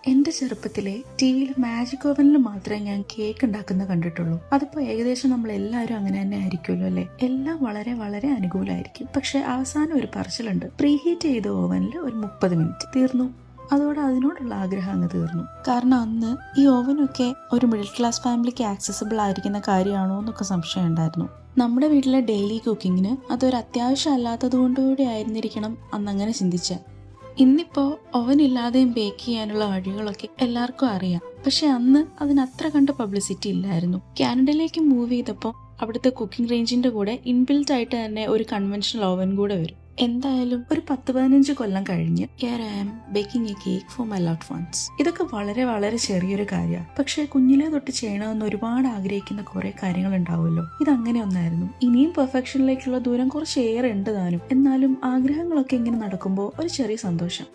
എന്റെ ചെറുപ്പത്തിലെ ടിവിയിൽ മാജിക് ഓവനിൽ മാത്രമേ ഞാൻ കേക്ക് ഉണ്ടാക്കുന്ന കണ്ടിട്ടുള്ളൂ. അതിപ്പോ ഏകദേശം നമ്മൾ എല്ലാവരും അങ്ങനെ തന്നെ ആയിരിക്കുമല്ലോ അല്ലെ. എല്ലാം വളരെ വളരെ അനുകൂലമായിരിക്കും. പക്ഷെ അവസാനം ഒരു പറച്ചിലുണ്ട്, പ്രീഹീറ്റ് ചെയ്ത ഓവനിൽ ഒരു 30 മിനിറ്റ്. തീർന്നു. അതോടെ അതിനോടുള്ള ആഗ്രഹം അങ്ങ് തീർന്നു. കാരണം അന്ന് ഈ ഓവനൊക്കെ ഒരു മിഡിൽ ക്ലാസ് ഫാമിലിക്ക് ആക്സസിബിൾ ആയിരിക്കുന്ന കാര്യമാണോ എന്നൊക്കെ സംശയം ഉണ്ടായിരുന്നു. നമ്മുടെ വീട്ടിലെ ഡെയിലി കുക്കിങ്ങിന് അതൊരു അത്യാവശ്യം അല്ലാത്തത് കൊണ്ടുകൂടി ആയിരുന്നിരിക്കണം അന്നങ്ങനെ ചിന്തിച്ച. ഇന്നിപ്പോ ഓവൻ ഇല്ലാതെയും ബേക്ക് ചെയ്യാനുള്ള വഴികളൊക്കെ എല്ലാവർക്കും അറിയാം. പക്ഷെ അന്ന് അതിന് അത്ര കണ്ട് പബ്ലിസിറ്റി ഇല്ലായിരുന്നു. കാനഡയിലേക്ക് മൂവ് ചെയ്തപ്പോൾ അവിടുത്തെ കുക്കിംഗ് റേഞ്ചിന്റെ കൂടെ ഇൻബിൽറ്റ് ആയിട്ട് തന്നെ ഒരു കൺവെൻഷണൽ ഓവൻ കൂടെ വരും. എന്തായാലും ഒരു 10-15 കൊല്ലം കഴിഞ്ഞ് here I am baking a cake for my loved ones. ഇതൊക്കെ വളരെ വളരെ ചെറിയൊരു കാര്യമാണ്. പക്ഷെ കുഞ്ഞിലെ തൊട്ട് ചെയ്യണമെന്ന് ഒരുപാട് ആഗ്രഹിക്കുന്ന കുറെ കാര്യങ്ങൾ ഉണ്ടാവുമല്ലോ. ഇതങ്ങനെ ഒന്നായിരുന്നു. ഇനിയും പെർഫെക്ഷനിലേക്കുള്ള ദൂരം കുറച്ചേറെ ഉണ്ട് താനും. എന്നാലും ആഗ്രഹങ്ങളൊക്കെ ഇങ്ങനെ നടക്കുമ്പോൾ ഒരു ചെറിയ സന്തോഷം.